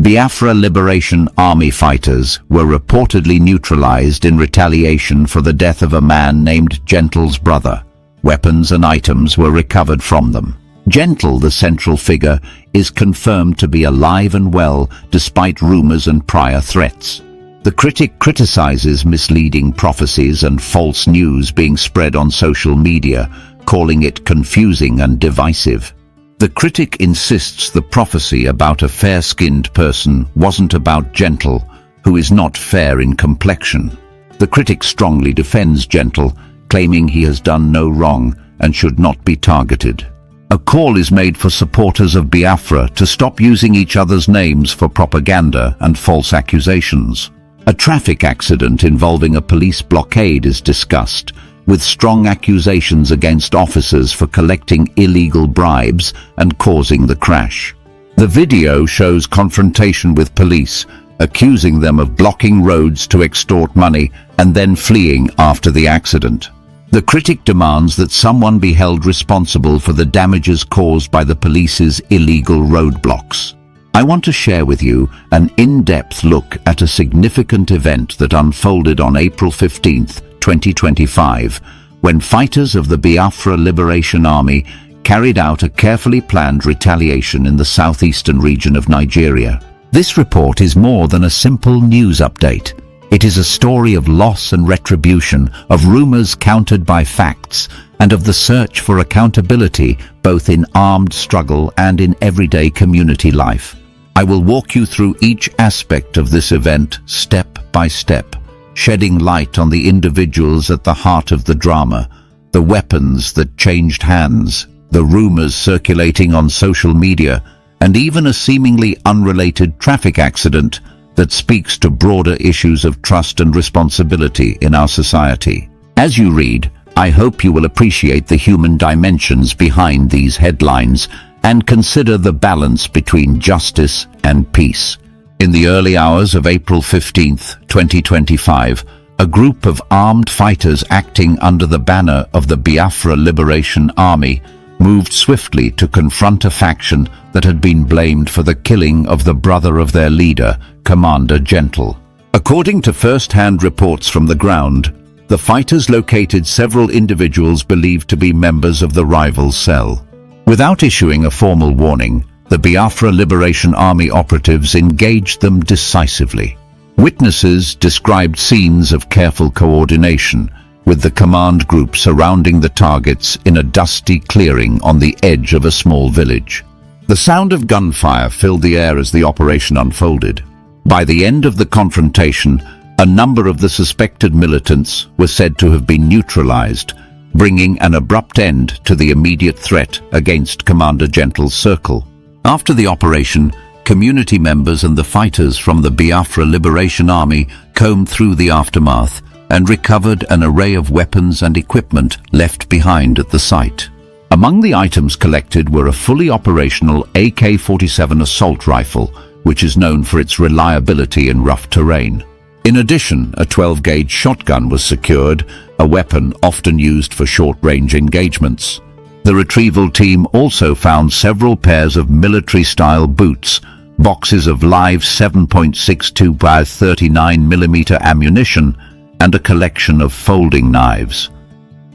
Biafra Liberation Army fighters were reportedly neutralized in retaliation for the death of a man named Gentle's brother. Weapons and items were recovered from them. Gentle, the central figure, is confirmed to be alive and well despite rumors and prior threats. The critic criticizes misleading prophecies and false news being spread on social media, calling it confusing and divisive. The critic insists the prophecy about a fair-skinned person wasn't about Gentle, who is not fair in complexion. The critic strongly defends Gentle, claiming he has done no wrong and should not be targeted. A call is made for supporters of Biafra to stop using each other's names for propaganda and false accusations. A traffic accident involving a police blockade is discussed, with strong accusations against officers for collecting illegal bribes and causing the crash. The video shows confrontation with police, accusing them of blocking roads to extort money and then fleeing after the accident. The critic demands that someone be held responsible for the damages caused by the police's illegal roadblocks. I want to share with you an in-depth look at a significant event that unfolded on April 15th, 2025, when fighters of the Biafra Liberation Army carried out a carefully planned retaliation in the southeastern region of Nigeria. This report is more than a simple news update. It is a story of loss and retribution, of rumors countered by facts, and of the search for accountability both in armed struggle and in everyday community life. I will walk you through each aspect of this event step by step, shedding light on the individuals at the heart of the drama, the weapons that changed hands, the rumors circulating on social media, and even a seemingly unrelated traffic accident that speaks to broader issues of trust and responsibility in our society. As you read, I hope you will appreciate the human dimensions behind these headlines and consider the balance between justice and peace. In the early hours of April 15th, 2025, a group of armed fighters acting under the banner of the Biafra Liberation Army moved swiftly to confront a faction that had been blamed for the killing of the brother of their leader, Commander Gentle. According to first-hand reports from the ground, the fighters located several individuals believed to be members of the rival cell. Without issuing a formal warning, the Biafra Liberation Army operatives engaged them decisively. Witnesses described scenes of careful coordination, with the command group surrounding the targets in a dusty clearing on the edge of a small village. The sound of gunfire filled the air as the operation unfolded. By the end of the confrontation, a number of the suspected militants were said to have been neutralized, bringing an abrupt end to the immediate threat against Commander Gentle's circle. After the operation, community members and the fighters from the Biafra Liberation Army combed through the aftermath and recovered an array of weapons and equipment left behind at the site. Among the items collected were a fully operational AK-47 assault rifle, which is known for its reliability in rough terrain. In addition, a 12-gauge shotgun was secured, a weapon often used for short-range engagements. The retrieval team also found several pairs of military-style boots, boxes of live 7.62 by 39mm ammunition, and a collection of folding knives.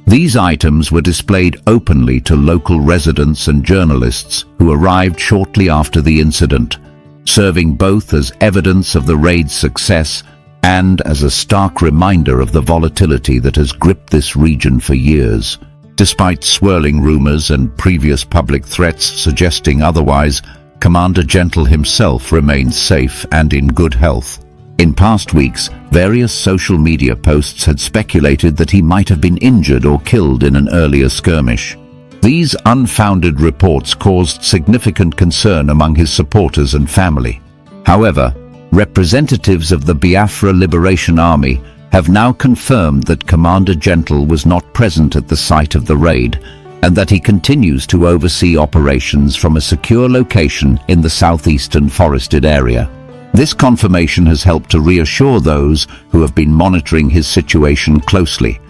These items were displayed openly to local residents and journalists who arrived shortly after the incident, serving both as evidence of the raid's success and as a stark reminder of the volatility that has gripped this region for years. Despite swirling rumors and previous public threats suggesting otherwise, Commander Gentle himself remains safe and in good health. In past weeks, various social media posts had speculated that he might have been injured or killed in an earlier skirmish. These unfounded reports caused significant concern among his supporters and family. However, representatives of the Biafra Liberation Army have now confirmed that Commander Gentle was not present at the site of the raid and that he continues to oversee operations from a secure location in the southeastern forested area. This confirmation has helped to reassure those who have been monitoring his situation closely,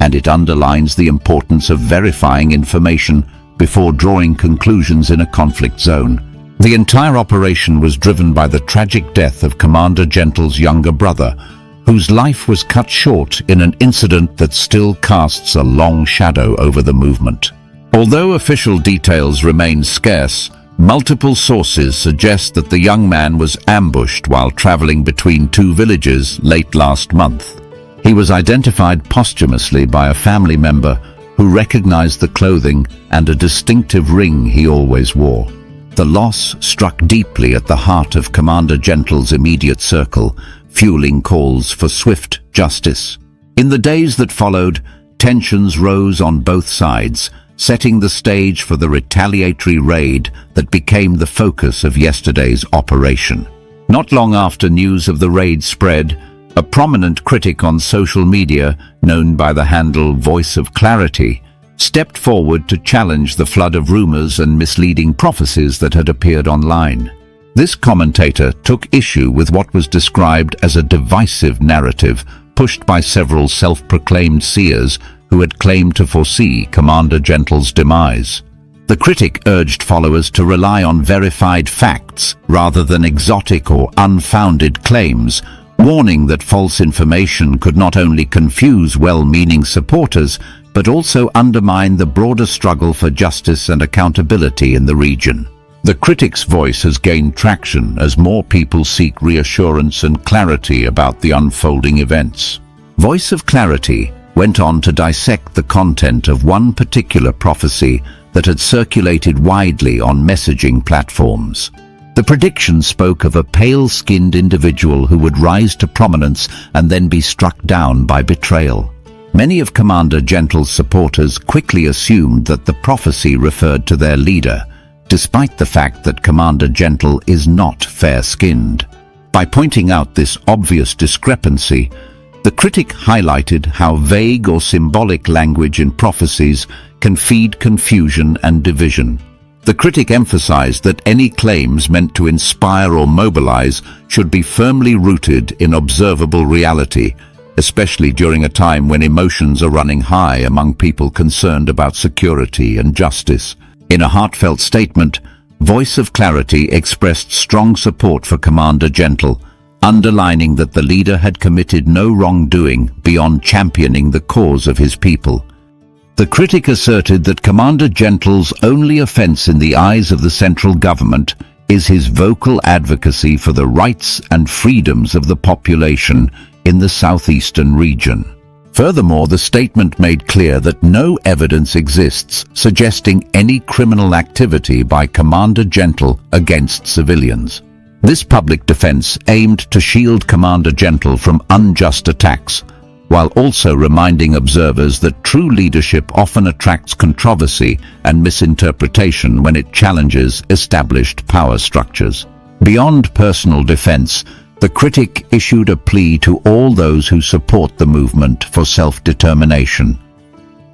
and it underlines the importance of verifying information before drawing conclusions in a conflict zone. The entire operation was driven by the tragic death of Commander Gentle's younger brother, whose life was cut short in an incident that still casts a long shadow over the movement. Although official details remain scarce, multiple sources suggest that the young man was ambushed while traveling between two villages late last month. He was identified posthumously by a family member who recognized the clothing and a distinctive ring he always wore. The loss struck deeply at the heart of Commander Gentle's immediate circle, fueling calls for swift justice. In the days that followed, tensions rose on both sides, setting the stage for the retaliatory raid that became the focus of yesterday's operation. Not long after news of the raid spread, a prominent critic on social media, known by the handle Voice of Clarity, stepped forward to challenge the flood of rumors and misleading prophecies that had appeared online. This commentator took issue with what was described as a divisive narrative pushed by several self-proclaimed seers who had claimed to foresee Commander Gentle's demise. The critic urged followers to rely on verified facts rather than exotic or unfounded claims, warning that false information could not only confuse well-meaning supporters, but also undermine the broader struggle for justice and accountability in the region. The critic's voice has gained traction as more people seek reassurance and clarity about the unfolding events. Voice of Clarity went on to dissect the content of one particular prophecy that had circulated widely on messaging platforms. The prediction spoke of a pale-skinned individual who would rise to prominence and then be struck down by betrayal. Many of Commander Gentle's supporters quickly assumed that the prophecy referred to their leader, despite the fact that Commander Gentle is not fair-skinned. By pointing out this obvious discrepancy, the critic highlighted how vague or symbolic language in prophecies can feed confusion and division. The critic emphasized that any claims meant to inspire or mobilize should be firmly rooted in observable reality, especially during a time when emotions are running high among people concerned about security and justice. In a heartfelt statement, Voice of Clarity expressed strong support for Commander Gentle, underlining that the leader had committed no wrongdoing beyond championing the cause of his people. The critic asserted that Commander Gentle's only offense in the eyes of the central government is his vocal advocacy for the rights and freedoms of the population in the southeastern region. Furthermore, the statement made clear that no evidence exists suggesting any criminal activity by Commander Gentle against civilians. This public defense aimed to shield Commander Gentle from unjust attacks, while also reminding observers that true leadership often attracts controversy and misinterpretation when it challenges established power structures. Beyond personal defense, the critic issued a plea to all those who support the movement for self-determination.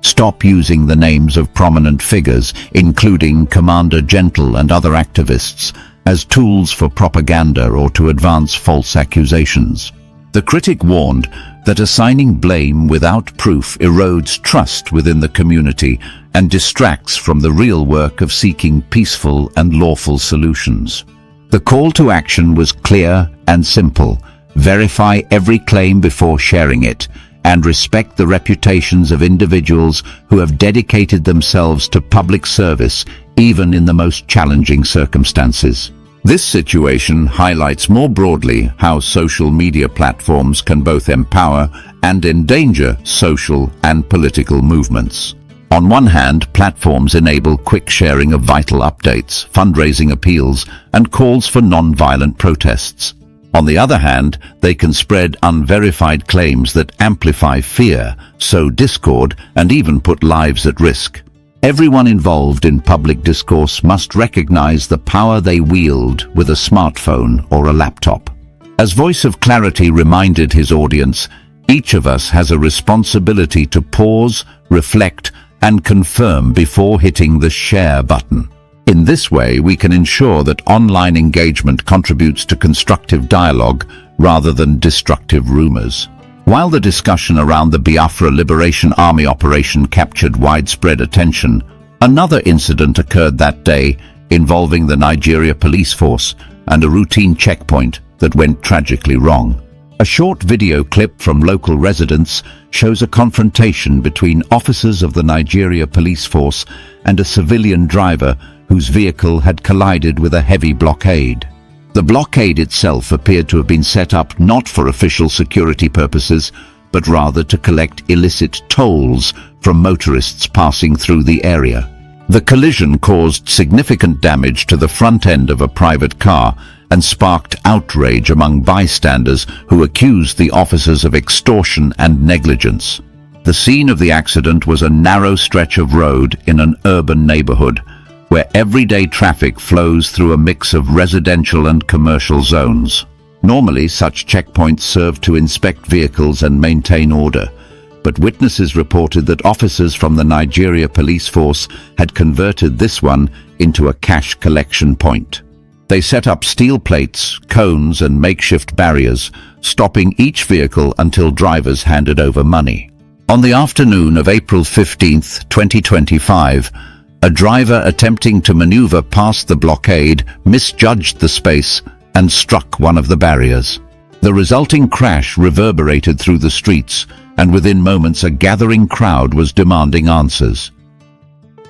Stop using the names of prominent figures, including Commander Gentle and other activists, as tools for propaganda or to advance false accusations. The critic warned that assigning blame without proof erodes trust within the community and distracts from the real work of seeking peaceful and lawful solutions. The call to action was clear and simple: verify every claim before sharing it, and respect the reputations of individuals who have dedicated themselves to public service, even in the most challenging circumstances. This situation highlights more broadly how social media platforms can both empower and endanger social and political movements. On one hand, platforms enable quick sharing of vital updates, fundraising appeals, and calls for non-violent protests. On the other hand, they can spread unverified claims that amplify fear, sow discord, and even put lives at risk. Everyone involved in public discourse must recognize the power they wield with a smartphone or a laptop. As Voice of Clarity reminded his audience, each of us has a responsibility to pause, reflect, and confirm before hitting the share button. In this way, we can ensure that online engagement contributes to constructive dialogue rather than destructive rumors. While the discussion around the Biafra Liberation Army operation captured widespread attention, another incident occurred that day involving the Nigeria police force and a routine checkpoint that went tragically wrong. A short video clip from local residents shows a confrontation between officers of the Nigeria police force and a civilian driver whose vehicle had collided with a heavy blockade. The blockade itself appeared to have been set up not for official security purposes, but rather to collect illicit tolls from motorists passing through the area. The collision caused significant damage to the front end of a private car and sparked outrage among bystanders who accused the officers of extortion and negligence. The scene of the accident was a narrow stretch of road in an urban neighborhood, where everyday traffic flows through a mix of residential and commercial zones. Normally, such checkpoints serve to inspect vehicles and maintain order, but witnesses reported that officers from the Nigeria police force had converted this one into a cash collection point. They set up steel plates, cones, and makeshift barriers, stopping each vehicle until drivers handed over money. On the afternoon of April 15, 2025, a driver attempting to maneuver past the blockade misjudged the space and struck one of the barriers. The resulting crash reverberated through the streets, and within moments a gathering crowd was demanding answers.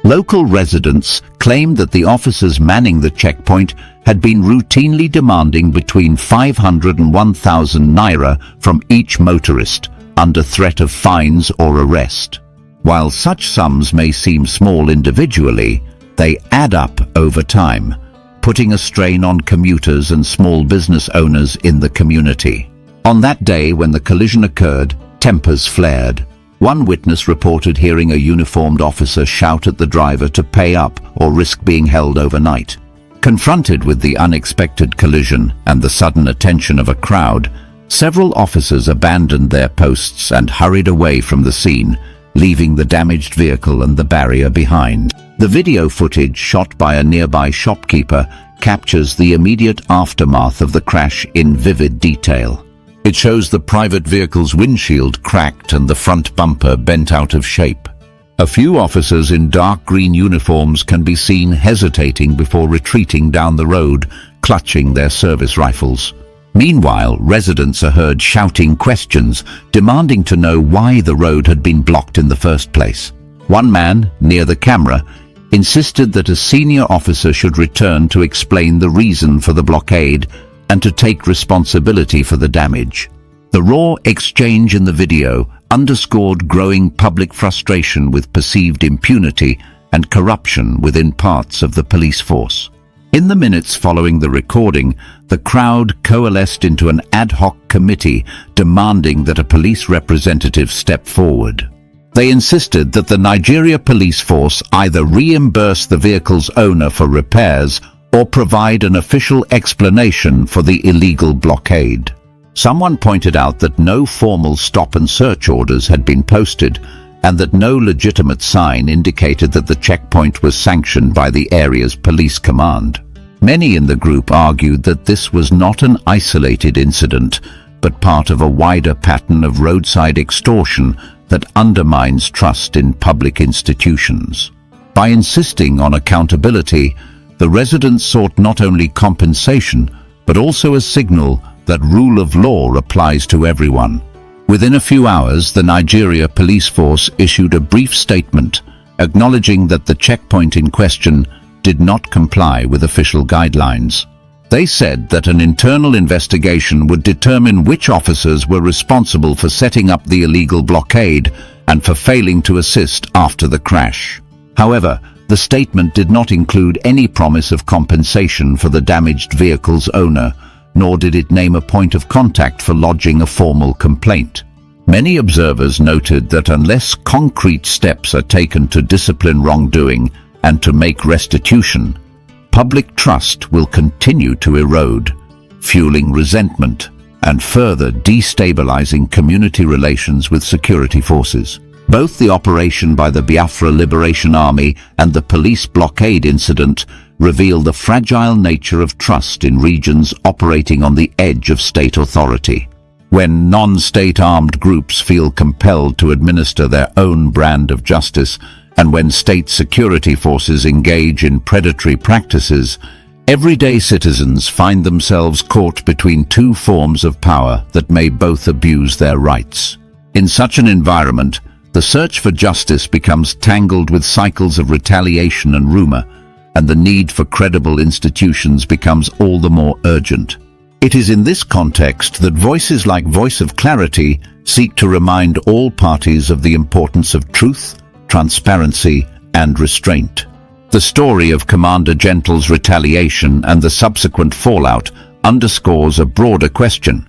Local residents claimed that the officers manning the checkpoint had been routinely demanding between 500 and 1,000 naira from each motorist, under threat of fines or arrest. While such sums may seem small individually, they add up over time, putting a strain on commuters and small business owners in the community. On that day when the collision occurred, tempers flared. One witness reported hearing a uniformed officer shout at the driver to pay up or risk being held overnight. Confronted with the unexpected collision and the sudden attention of a crowd, several officers abandoned their posts and hurried away from the scene, leaving the damaged vehicle and the barrier behind. The video footage shot by a nearby shopkeeper captures the immediate aftermath of the crash in vivid detail. It shows the private vehicle's windshield cracked and the front bumper bent out of shape. A few officers in dark green uniforms can be seen hesitating before retreating down the road, clutching their service rifles. Meanwhile, residents are heard shouting questions, demanding to know why the road had been blocked in the first place. One man, near the camera, insisted that a senior officer should return to explain the reason for the blockade and to take responsibility for the damage. The raw exchange in the video underscored growing public frustration with perceived impunity and corruption within parts of the police force. In the minutes following the recording, the crowd coalesced into an ad hoc committee demanding that a police representative step forward. They insisted that the Nigeria police force either reimburse the vehicle's owner for repairs or provide an official explanation for the illegal blockade. Someone pointed out that no formal stop and search orders had been posted and that no legitimate sign indicated that the checkpoint was sanctioned by the area's police command. Many in the group argued that this was not an isolated incident, but part of a wider pattern of roadside extortion that undermines trust in public institutions. By insisting on accountability, the residents sought not only compensation, but also a signal that rule of law applies to everyone. Within a few hours, the Nigeria police force issued a brief statement acknowledging that the checkpoint in question did not comply with official guidelines. They said that an internal investigation would determine which officers were responsible for setting up the illegal blockade and for failing to assist after the crash. However, the statement did not include any promise of compensation for the damaged vehicle's owner, nor did it name a point of contact for lodging a formal complaint. Many observers noted that unless concrete steps are taken to discipline wrongdoing and to make restitution, public trust will continue to erode, fueling resentment and further destabilizing community relations with security forces. Both the operation by the Biafra Liberation Army and the police blockade incident reveal the fragile nature of trust in regions operating on the edge of state authority. When non-state armed groups feel compelled to administer their own brand of justice, And when state security forces engage in predatory practices, everyday citizens find themselves caught between two forms of power that may both abuse their rights. In such an environment, the search for justice becomes tangled with cycles of retaliation and rumor, and the need for credible institutions becomes all the more urgent. It is in this context that voices like Voice of Clarity seek to remind all parties of the importance of truth, transparency, and restraint. The story of Commander Gentle's retaliation and the subsequent fallout underscores a broader question.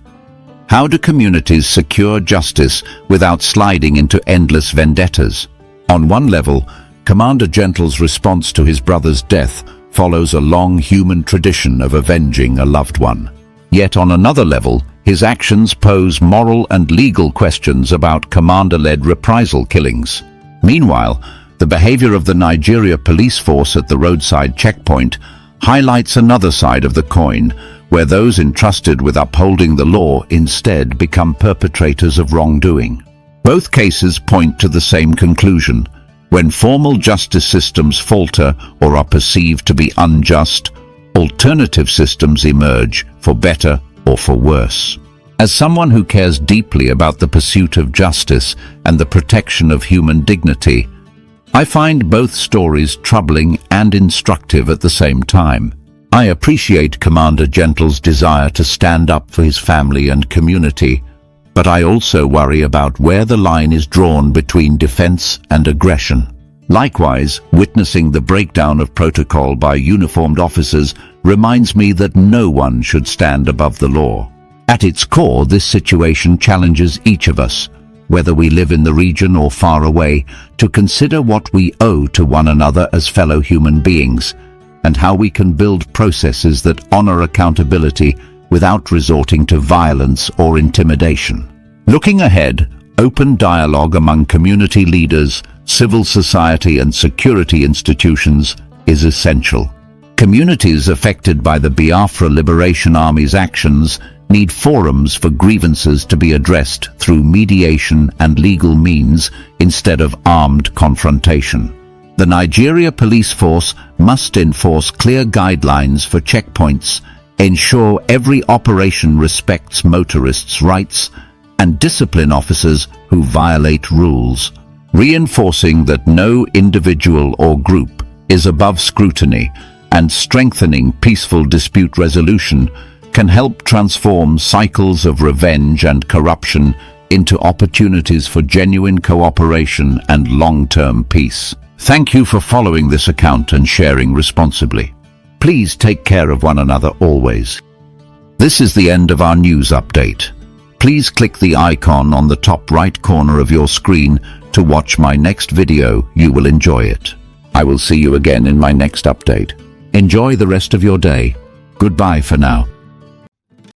How do communities secure justice without sliding into endless vendettas? On one level, Commander Gentle's response to his brother's death follows a long human tradition of avenging a loved one. Yet on another level, his actions pose moral and legal questions about commander-led reprisal killings. Meanwhile, the behavior of the Nigeria police force at the roadside checkpoint highlights another side of the coin, where those entrusted with upholding the law instead become perpetrators of wrongdoing. Both cases point to the same conclusion. When formal justice systems falter or are perceived to be unjust, alternative systems emerge, for better or for worse. As someone who cares deeply about the pursuit of justice and the protection of human dignity, I find both stories troubling and instructive at the same time. I appreciate Commander Gentle's desire to stand up for his family and community, but I also worry about where the line is drawn between defense and aggression. Likewise, witnessing the breakdown of protocol by uniformed officers reminds me that no one should stand above the law. At its core, this situation challenges each of us, whether we live in the region or far away, to consider what we owe to one another as fellow human beings, and how we can build processes that honor accountability without resorting to violence or intimidation. Looking ahead, open dialogue among community leaders, civil society and security institutions is essential. Communities affected by the Biafra Liberation Army's actions need forums for grievances to be addressed through mediation and legal means instead of armed confrontation. The Nigeria police force must enforce clear guidelines for checkpoints, ensure every operation respects motorists' rights, and discipline officers who violate rules, reinforcing that no individual or group is above scrutiny, and strengthening peaceful dispute resolution can help transform cycles of revenge and corruption into opportunities for genuine cooperation and long-term peace. Thank you for following this account and sharing responsibly. Please take care of one another always. This is the end of our news update. Please click the icon on the top right corner of your screen to watch my next video. You will enjoy it. I will see you again in my next update. Enjoy the rest of your day. Goodbye for now.